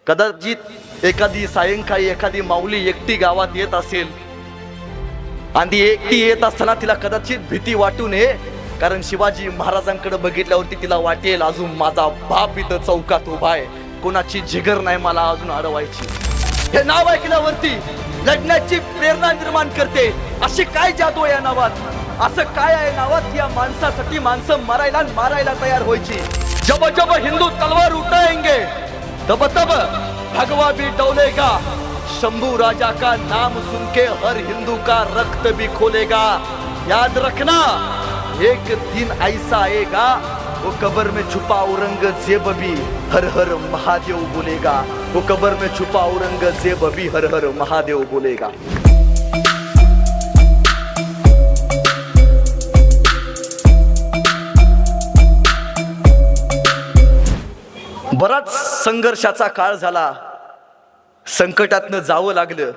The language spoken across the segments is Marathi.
कदाचित एखादी सायंकाळी एखादी माऊली एकटी गावात येत असेल आणि ती एकटी येत असताना तिला कदाचित भीती वाटू नये, कारण शिवाजी महाराजांकडे बघितल्यावरती तिला वाटेल अजून माझा बाप इथं चौकात उभा आहे, कोणाची जिगर नाही मला अजून अडवायची. हे नाव ऐकल्यावरती लढण्याची प्रेरणा निर्माण करते. अशी काय जादू आहे या नावात, असं काय आहे नावात या माणसासाठी माणसं मारायला तयार व्हायची. जब जब हिंदू तलवार उठाएंगे तब तब भगवा भी डोलेगा, शंभू राजा का नाम सुन के हर हिंदू का रक्त भी खोलेगा. याद रखना एक दिन ऐसा आएगा वो कब्र में छुपा औरंगजेब भी हर हर महादेव बोलेगा. वो कब्र में छुपा औरंगजेब भी हर हर महादेव बोलेगा. बराच संघर्षाचा काळ झाला, संकटातनं जावं लागलं.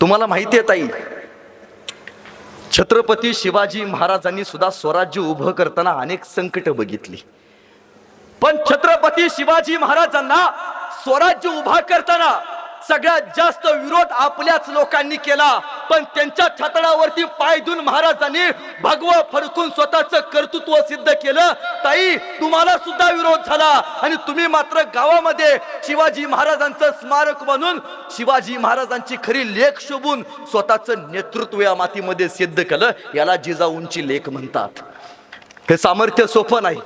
तुम्हाला माहिती आहे ताई, छत्रपती शिवाजी महाराजांनी सुद्धा स्वराज्य उभं करताना अनेक संकट बघितली, पण छत्रपती शिवाजी महाराजांना स्वराज्य उभा करताना सगळ्यात जास्त विरोध आपल्याच लोकांनी केला. पण त्यांच्या छतडावरती पाय देऊन महाराजांनी भगवा फडकून स्वतःचं कर्तृत्व सिद्ध केलं. ताई, तुम्हाला सुद्धा विरोध झाला आणि तुम्ही मात्र गावामध्ये शिवाजी महाराजांचं स्मारक बनवून शिवाजी महाराजांची खरी लेख शोभून स्वतःचं नेतृत्व या मातीमध्ये सिद्ध केलं. याला जिजाऊंची लेख म्हणतात. हे सामर्थ्य सोपं नाही,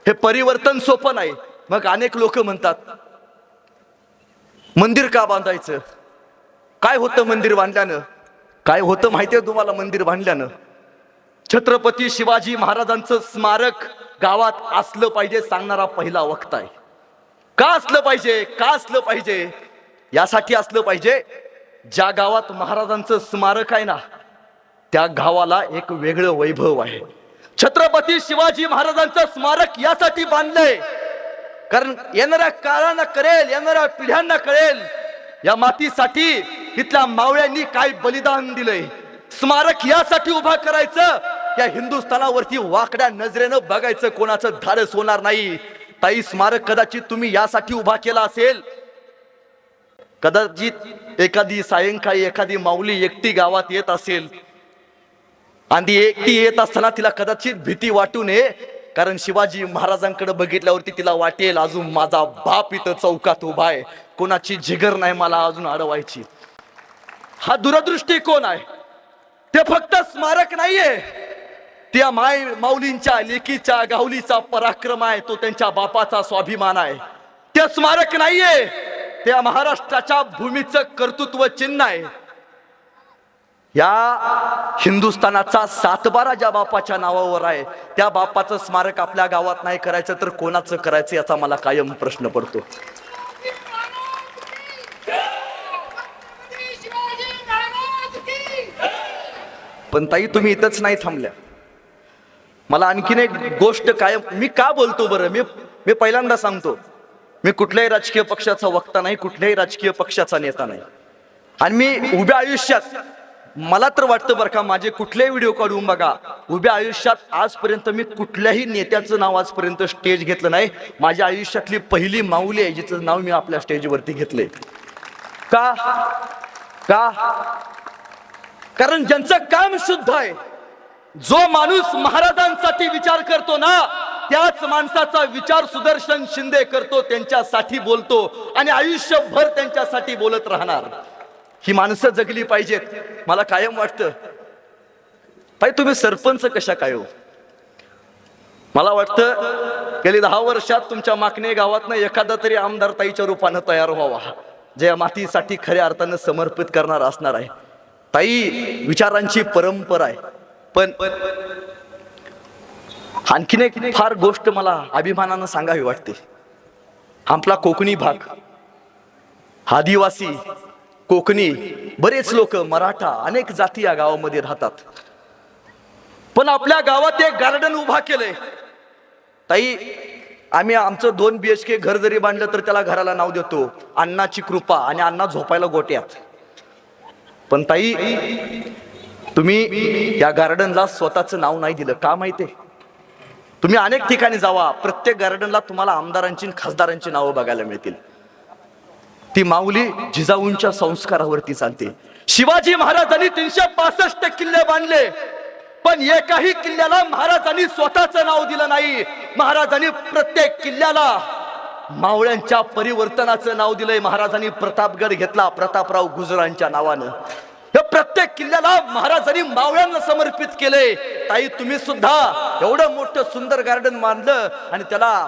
हे परिवर्तन सोपं नाही. मग अनेक लोक म्हणतात मंदिर का बांधायचं, काय होतं मंदिर बांधल्यानं, काय होतं माहितीये तुम्हाला मंदिर बांधल्यानं? छत्रपती शिवाजी महाराजांचं स्मारक गावात असलं पाहिजे सांगणारा पहिला वक्ता आहे. का असलं पाहिजे, का असलं पाहिजे? यासाठी असलं पाहिजे, ज्या गावात महाराजांचं स्मारक आहे ना त्या गावाला एक वेगळं वैभव आहे. छत्रपती शिवाजी महाराजांचं स्मारक यासाठी बांधलंय कारण येणाऱ्या काळांना कळेल, येणाऱ्या पिढ्यांना कळेल या मातीसाठी इथल्या मावळ्यांनी काय बलिदान दिलंय. स्मारक यासाठी उभा करायचं, या हिंदुस्थानावरती वाकड्या नजरेनं बघायचं कोणाचं धाडस होणार नाही. ताई, स्मारक कदाचित तुम्ही यासाठी उभा केला असेल, कदाचित एखादी सायंकाळी एखादी माऊली एकटी गावात येत असेल आणि ती एकटी येत असताना तिला कदाचित भीती वाटू नये, कारण शिवाजी महाराजांकडे बघितल्यावरती तिला वाटेल अजून माझा बाप इथं चौकात उभा आहे, कोणाची जिगर नाही मला अजून अडवायची. हा दूरदृष्टिकोन आहे. ते फक्त स्मारक नाहीये, त्या माऊलींच्या लेकीच्या गावलीचा पराक्रम आहे, तो त्यांच्या बापाचा स्वाभिमान आहे. ते स्मारक नाहीये, त्या महाराष्ट्राच्या भूमीचं कर्तृत्व चिन्ह आहे. या हिंदुस्थानाचा सातबारा ज्या बापाच्या नावावर आहे त्या बापाचं स्मारक आपल्या गावात नाही करायचं तर कोणाचं करायचं याचा मला कायम प्रश्न पडतो. पण ताई, तुम्ही इथंच नाही थांबल्या. मला आणखीन एक गोष्ट कायम, मी का बोलतो बरं, मी पहिल्यांदा सांगतो, मी कुठल्याही राजकीय पक्षाचा वक्ता नाही, कुठल्याही राजकीय पक्षाचा नेता नाही. आणि मी उभ्या आयुष्यात, मला तर वाटतं बरं का, माझे कुठलेही व्हिडिओ काढून बघा, उभ्या आयुष्यात आजपर्यंत मी कुठल्याही नेत्याचं नाव आजपर्यंत स्टेज घेतलं नाही. माझ्या आयुष्यातली पहिली माऊली आहे जिचं नाव मी आपल्या स्टेजवरती घेतलंय. का? कारण ज्यांचं काम शुद्ध आहे, जो माणूस महाराजांसाठी विचार करतो ना त्याच माणसाचा विचार सुदर्शन शिंदे करतो, त्यांच्यासाठी बोलतो आणि आयुष्यभर त्यांच्यासाठी बोलत राहणार. ही माणसं जगली पाहिजेत. मला कायम वाटतं, ताई तुम्ही सरपंच कशा काय हो? मला वाटतं गेली 10 वर्षात तुमच्या माकणे गावातनं एखादा तरी आमदार ताईच्या रूपानं तयार व्हावा, जे या मातीसाठी खऱ्या अर्थानं समर्पित करणार असणार आहे. ताई, विचारांची परंपरा आहे. पण आणखीन एक फार गोष्ट मला अभिमानानं सांगावी वाटते. आपला कोकणी भाग, आदिवासी, कोकणी, बरेच लोक, मराठा, अनेक जाती या गावामध्ये राहतात. पण आपल्या गावात एक गार्डन उभा केलंय. ताई, आम्ही आमचं 2 BHK घर जरी बांधलं तर त्याला घराला नाव देतो अण्णाची कृपा आणि अण्णा झोपायला गोट्यात. पण ताई, तुम्ही या गार्डनला स्वतःचं नाव नाही दिलं. का माहितीये? तुम्ही अनेक ठिकाणी जावा, प्रत्येक गार्डनला तुम्हाला आमदारांची आणि खासदारांची नावं बघायला मिळतील. ती माऊली जिजाऊंच्या संस्कारावरती चालते. शिवाजी महाराजांनी 365 किल्ले बांधले, पण एकाही किल्ल्याला महाराजांनी स्वतःचं नाव दिलं नाही. महाराजांनी प्रत्येक किल्ल्याला मावळ्यांच्या परिवर्तनाचं नाव दिलंय. महाराजांनी प्रतापगड घेतला प्रतापराव गुजरांच्या नावानं. या प्रत्येक किल्ल्याला महाराजांनी मावळ्यांना समर्पित केले. ताई, तुम्ही सुद्धा एवढं मोठं सुंदर गार्डन बांधलं आणि त्याला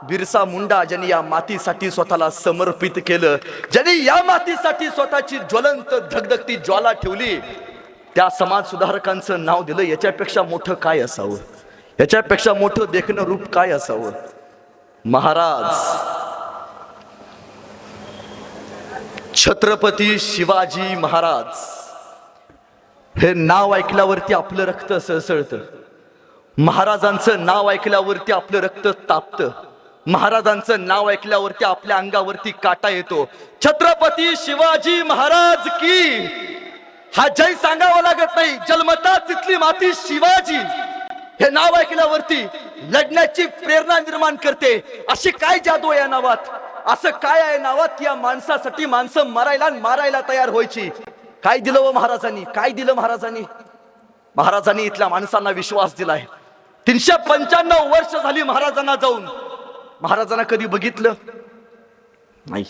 बिरसा मुंडा ज्यांनी या मातीसाठी स्वतःला समर्पित केलं, ज्यांनी या मातीसाठी स्वतःची ज्वलंत धगधगती ज्वाला ठेवली, त्या समाज सुधारकांचं नाव दिलं. याच्यापेक्षा मोठं काय असावं? याच्यापेक्षा मोठं देखणं रूप काय असावं? महाराज छत्रपती शिवाजी महाराज हे नाव ऐकल्यावरती आपलं रक्त सळसळतं. महाराजांचं नाव ऐकल्यावरती आपलं रक्त तापतं. महाराजांचं नाव ऐकल्यावरती आपल्या अंगावरती काटा येतो. छत्रपती शिवाजी महाराज की हा जय सांगावं लागत नाही. जन्मता तिथली माती शिवाजी हे नाव ऐकल्यावरती लढण्याची प्रेरणा निर्माण करते. अशी काय जादू आहे या नावात? असं काय आहे नावात की या माणसासाठी माणसं मारायला तयार व्हायची? काय दिलं व महाराजांनी? काय दिलं महाराजांनी? महाराजांनी इथल्या माणसांना विश्वास दिलाय. 395 वर्ष झाली महाराजांना जाऊन. महाराजांना कधी बघितलं नाही.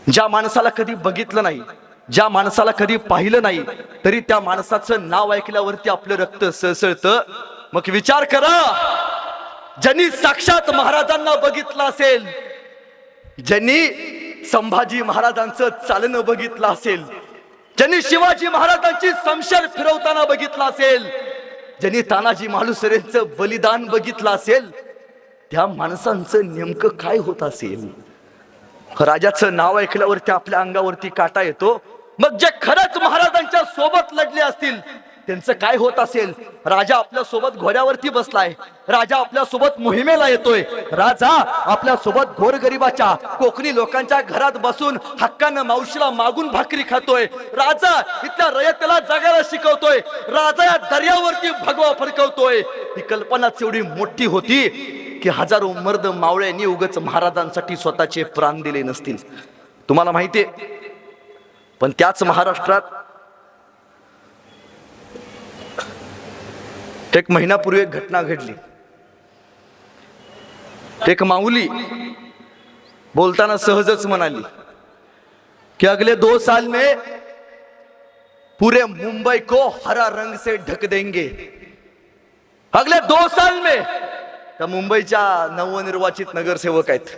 ज्या माणसाला कधी बघितलं नाही, ज्या माणसाला कधी पाहिलं नाही, तरी त्या माणसाचं नाव ऐकल्यावरती आपलं रक्त सळसळतं. मग विचार करा, ज्यांनी साक्षात महाराजांना बघितलं असेल, ज्यांनी संभाजी महाराजांचं चालणं बघितलं असेल, ज्यांनी शिवाजी महाराजांची शमशेर फिरवताना बघितलं असेल, ज्यांनी तानाजी मालुसरेंचं बलिदान बघितलं असेल, त्या माणसांचं नेमकं काय होत असेल? राजाचं नाव ऐकल्यावरती आपल्या अंगावरती काटा येतो. मग जे खरंच महाराजांच्या सोबत लढले असतील त्यांचं काय होत असेल? राजा आपल्या सोबत घोड्यावरती बसलाय, राजा आपल्या सोबत मोहिमेला येतोय, राजा आपल्या सोबत गोरगरिबाच्या कोकणी लोकांच्या घरात बसून हक्कानं मावशीला मागून भाकरी खातोय, राजा इथल्या रयतेला जगायला शिकवतोय, राजा या दर्यावरती भगवा फडकवतोय. ही कल्पनाच एवढी मोठी होती की हजारो मर्द मावळ्यांनी उगाच महाराजांसाठी स्वतःचे प्राण दिले नसतील. तुम्हाला माहितीये, पण त्याच महाराष्ट्रात एक महिन्यापूर्वी एक घटना घडली. एक माऊली बोलताना सहजच म्हणाली कि अगले 2 साल में पूरे मुंबई को हरा रंग से ढक देंगे. अगले 2 साल में. त्या मुंबईच्या नवनिर्वाचित नगरसेवक आहेत.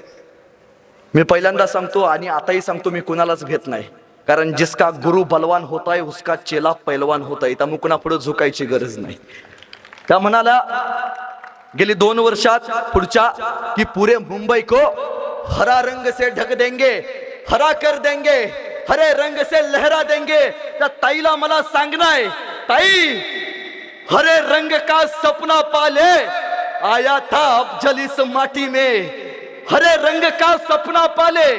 मी पहिल्यांदा सांगतो आणि आताही सांगतो, मी कुणालाच भेट नाही, कारण जिसका गुरु बलवान होता है उसका चेला पैलवान होता है. त्यामुळे कुणापुढे झुकायची गरज नाही. त्या म्हणाला गेली 2 वर्षात पुढच्या की पुरे मुंबई को हरा रंग से ढक देंगे, हरा कर देंगे, हरे रंग से लहरा देंगे. त्या ताईला मला सांगणं आहे, ताई हरे रंग का सपना पाले आया था अफजल इस माटी में. हरे रंग का सपना पाले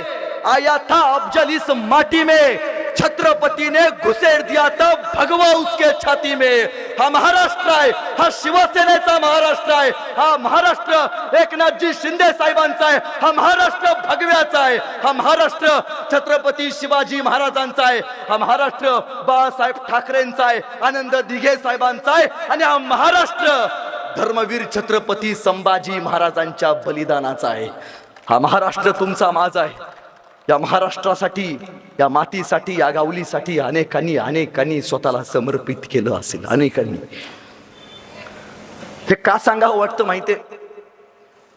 आया था अफजल इस माटी में. छत्रपति ने घुसेड़ दिया था भगवा उसके छाती में. हा महाराष्ट्र आहे, हा शिवसेनेचा महाराष्ट्र आहे, हा महाराष्ट्र एकनाथजी शिंदे साहेबांचा आहे, हा महाराष्ट्र भगव्याचा आहे, हा महाराष्ट्र छत्रपती शिवाजी महाराजांचा आहे, हा महाराष्ट्र बाळासाहेब ठाकरेंचा आहे, आनंद दिघे साहेबांचा आहे, आणि हा महाराष्ट्र धर्मवीर छत्रपती संभाजी महाराजांच्या बलिदानाचा आहे. हा महाराष्ट्र तुमचा माझा आहे. या महाराष्ट्रासाठी, या मातीसाठी, या गावलीसाठी अनेकांनी स्वतःला समर्पित केलं असेल. अनेकांनी. हे का सांगावं वाटतं माहितीये?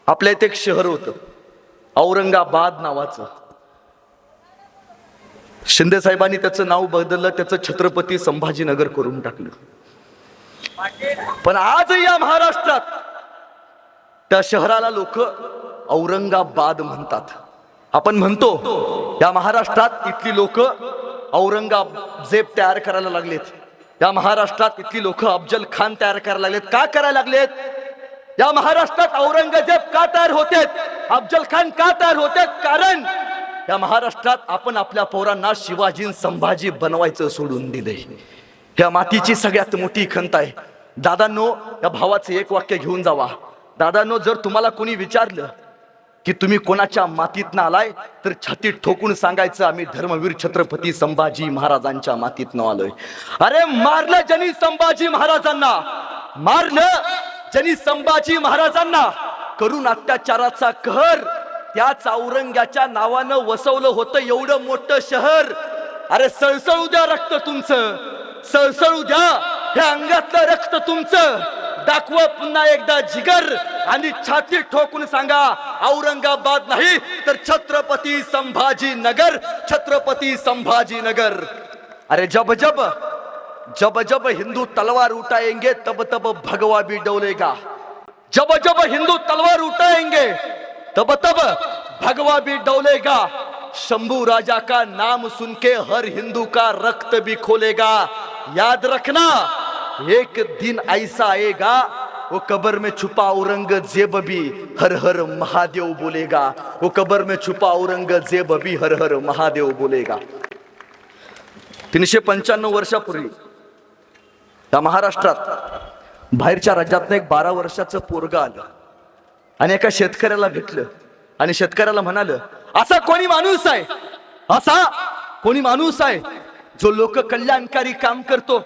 आपल्या इथे एक शहर होतं औरंगाबाद नावाचं. शिंदे साहेबांनी त्याचं नाव बदललं, त्याचं छत्रपती संभाजीनगर करून टाकलं. पण आज या महाराष्ट्रात त्या शहराला लोक औरंगाबाद म्हणतात. आपण म्हणतो या महाराष्ट्रात इथली लोक औरंगजेब तयार करायला लागलेत. या महाराष्ट्रात इथली लोक अफजल खान तयार करायला लागलेत. का करायला लागलेत? या महाराष्ट्रात औरंगजेब का तयार होतेत, अफजल खान का तयार होतेत? कारण या महाराष्ट्रात आपण आपल्या पोरांना शिवाजी संभाजी बनवायचं सोडून दिले. या मातीची सगळ्यात मोठी खंत आहे. दादांनो, या भावाचं एक वाक्य घेऊन जावा. दादांनो, जर तुम्हाला कोणी विचारलं की तुम्ही कोणाच्या मातीतनं आलाय, तर छातीत ठोकून सांगायचं आम्ही धर्मवीर छत्रपती संभाजी महाराजांच्या मातीतनं आलोय. अरे मारलं ज्यांनी संभाजी महाराजांना, मारलं ज्यांनी संभाजी महाराजांना, करून अत्याचाराचा कहर त्याच औरंग्याच्या नावानं वसवलं होतं एवढं मोठं शहर. अरे सळसळू द्या रक्त तुमचं, सळसळू द्या हे अंगातलं रक्त तुमचं, दाखवा पुन्हा एकदा जिगर आणि छाती ठोकून सांगा औरंगाबाद नाही तर छत्रपती संभाजी नगर, छत्रपती संभाजी नगर. अरे जब जब जब जब हिंदू तलवार उठाएंगे तब तब भगवा भी डोलेगा, जब जब हिंदू तलवार उठाएंगे तब तब भगवा भी डोलेगा. शंभू राजा का नाम सुन के हर हिंदू का रक्त भी खोलेगा. याद रखना एक दिन ऐसा आएगा वो कब्र में छुपा औरंगजेब भी हर हर महादेव बोलेगा, वो कब्र में छुपा औरंगजेब भी हर हर महादेव बोलेगा. 395 वर्षापूर्वी या महाराष्ट्रात बाहेरच्या राज्यातनं एक 12 वर्षाचं पोरग आलं आणि एका शेतकऱ्याला भेटलं आणि शेतकऱ्याला म्हणाल, असा कोणी माणूस आहे, असा कोणी माणूस आहे जो लोक कल्याणकारी काम करतो.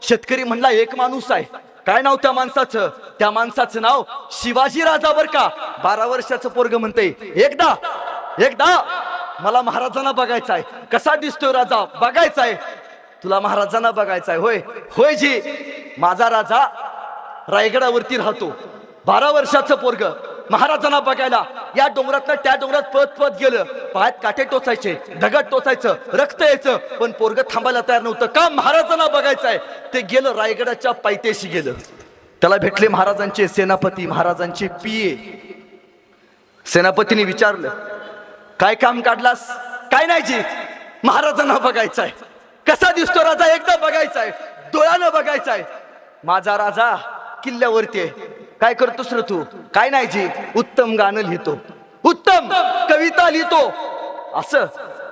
शेतकरी म्हणला, एक माणूस आहे. काय नाव त्या माणसाचं? त्या माणसाचं नाव शिवाजी राजा बर का. 12 वर्षाचं पोरग म्हणते, एकदा एकदा मला महाराजांना बघायचा आहे. कसा दिसतोय राजा? बघायचा आहे. तुला महाराजांना बघायचा आहे? होय होय जी, माझा राजा रायगडावरती राहतो. 12 वर्षाचं पोरग महाराजांना बघायला या डोंगरातनं त्या डोंगरात पळत पळत गेलं. पायात काटे टोचायचे, दगड टोचायचं, रक्त यायचं, पण पोरग थांबायला तयार नव्हतं. का? महाराजांना बघायचंय. ते गेलं रायगडाच्या पायथ्याशी गेलं. त्याला भेटले महाराजांचे सेनापती, महाराजांचे पिये. सेनापतीने विचारलं, काय काम काढलास? काय नाही जी, महाराजांना बघायचंय. कसा दिसतो राजा? एकदा बघायचाय, डोळ्यानं बघायचाय. माझा राजा किल्ल्यावरती आहे. काय करतोस रे तू? काय नाही जी, उत्तम गाणं लिहितो, उत्तम कविता लिहितो. असं?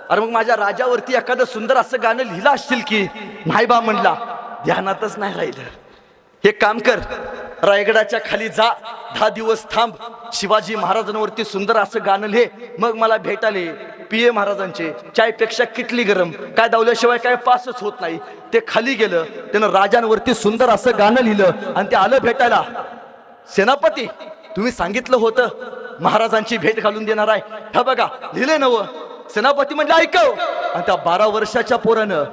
अरे मग माझ्या राजावरती एखादं सुंदर असं गाणं लिहिलं असतील की? नाही बा म्हणला, ध्यानातच नाही राहिलं. हे काम कर, रायगडाच्या खाली जा, 10 दिवस थांब, शिवाजी महाराजांवरती सुंदर असं गाणं लिहे, मग मला भेटाले. पिये महाराजांचे चायपेक्षा किटली गरम, काय दावल्याशिवाय काय पासच होत नाही. ते खाली गेलं, त्यानं राजांवरती सुंदर असं गाणं लिहिलं आणि ते आलं भेटायला. सेनापती, तुम्ही सांगितलं होतं महाराजांची भेट घालून देणार आहे, हा बघा लिहिले नव. सेनापती म्हणले, ऐकव. आणि त्या 12 वर्षाच्या पोरानं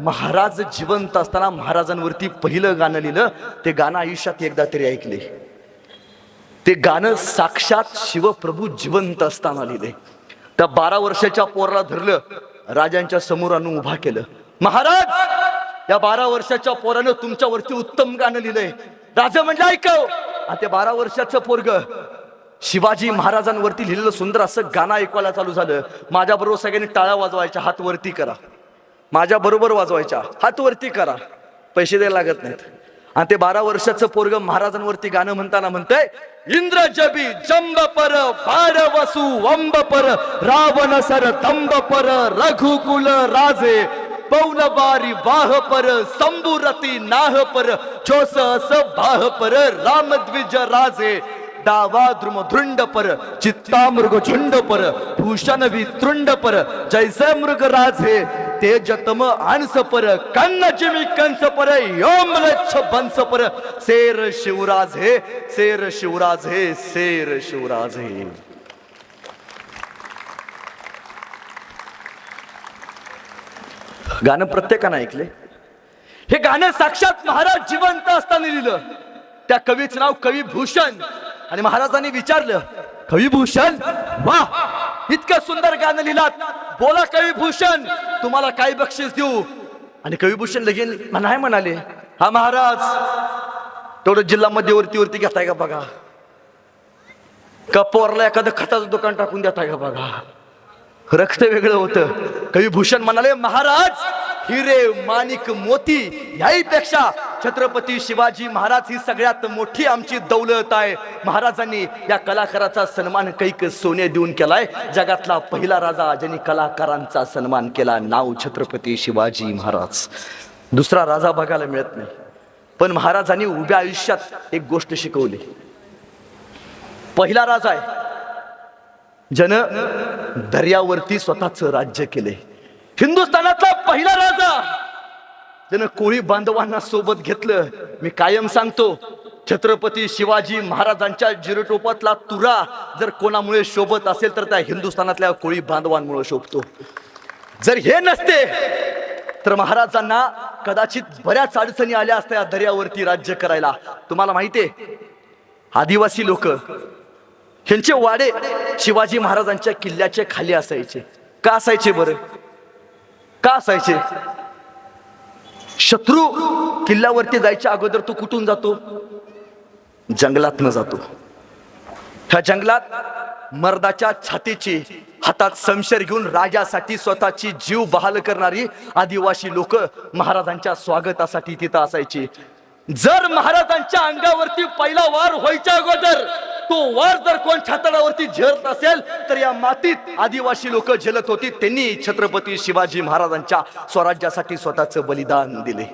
महाराज जिवंत असताना महाराजांवरती पहिलं गाणं लिहिलं. ते गाणं आयुष्यात एकदा तरी ऐकले. ते गाणं साक्षात शिवप्रभू जिवंत असताना लिहिले. त्या 12 वर्षाच्या पोराला धरलं, राजांच्या समोर आणून उभा केलं. महाराज, या 12 वर्षाच्या पोरानं तुमच्यावरती उत्तम गाणं लिहिलंय. राजा म्हणलं, ऐकव. आणि ते 12 वर्षाचं पोरग शिवाजी महाराजांवरती लिहिलेलं सुंदर असं गाणं ऐकवायला चालू झालं. माझ्या बरोबर सगळ्यांनी टाळ्या वाजवायच्या, हात वरती करा. माझ्या बरोबर वाजवायच्या, हात वरती करा, पैसे द्यायला लागत नाहीत. आणि ते 12 वर्षाचं पोरग महाराजांवरती गाणं म्हणताना म्हणतंय, इंद्र जबी जंब पर बार वसु वंब पर रावण सर तंब पर रघुकुल राजे पौन बारी वाह पर संबुरती नाह पर चोस अस बाह पर राम द्विज राजे दावा द्रुम धृंड पर चित्ता मृग झुंड पर भूषण वितृंड पर जैसे मृग राजे तेजतम अंश पर कन्न जिमी कंस पर योमलक्ष बंस पर शेर शिवराज हे, शेर शिवराज हे, शेर शिवराज हे. गाणं प्रत्येकानं ऐकले. हे गाणं साक्षात महाराज जिवंत असताना लिहिलं. त्या कवीचं नाव कविभूषण. आणि महाराजांनी विचारलं, कविभूषण, वा, इतकं सुंदर गाणं लिहिलात, बोला कविभूषण, तुम्हाला काय बक्षीस देऊ? आणि कविभूषण लगेच नाही म्हणाले, हा महाराज, तेवढं जिल्हा मध्यवर्ती घेताय का बघा, का पोरला एखादं खताचं दुकान टाकून देताय का बघा. रक्त वेगळं होतं. कविभूषण म्हणाले, महाराज, हिरे माणिक मोती याहीपेक्षा छत्रपती शिवाजी महाराज ही सगळ्यात मोठी आमची दौलत आहे. महाराजांनी या कलाकाराचा सन्मान कैक सोने देऊन केलाय. जगातला पहिला राजा ज्यांनी कलाकारांचा सन्मान केला, नाव छत्रपती शिवाजी महाराज. दुसरा राजा बघायला मिळत नाही. पण महाराजांनी उभ्या आयुष्यात एक गोष्ट शिकवली. पहिला राजा आहे ज्यानं दर्यावरती स्वतःच राज्य केले. हिंदुस्थानातला पहिला राजा ज्यानं कोळी बांधवांना सोबत घेतलं. मी कायम सांगतो, छत्रपती शिवाजी महाराजांच्या जिरटोपातला तुरा जर कोणामुळे शोभत असेल तर त्या हिंदुस्थानातल्या कोळी बांधवांमुळे शोभतो. जर हे नसते तर महाराजांना कदाचित बऱ्याच अडचणी आल्या असत्या दर्यावरती राज्य करायला. तुम्हाला माहितीये, आदिवासी लोक ह्यांचे वाडे शिवाजी महाराजांच्या किल्ल्याच्या खाली असायचे. का असायचे बरं? का असायचे? शत्रू किल्ल्यावरती जायच्या अगोदर तो कुठून जातो? जंगलातनं जातो. ह्या जंगलात मर्दाच्या छातीची हातात समशेर घेऊन राजासाठी स्वतःची जीव बहाल करणारी आदिवासी लोक महाराजांच्या स्वागतासाठी तिथं असायची. जर महाराजांच्या अंगावरती पहिला वार व्हायच्या अगोदर तो वार जर कोण छातडावरती झेलत असेल तर या मातीत आदिवासी लोक झेलत होती. त्यांनी छत्रपती शिवाजी महाराजांच्या स्वराज्यासाठी स्वतःचं बलिदान दिले.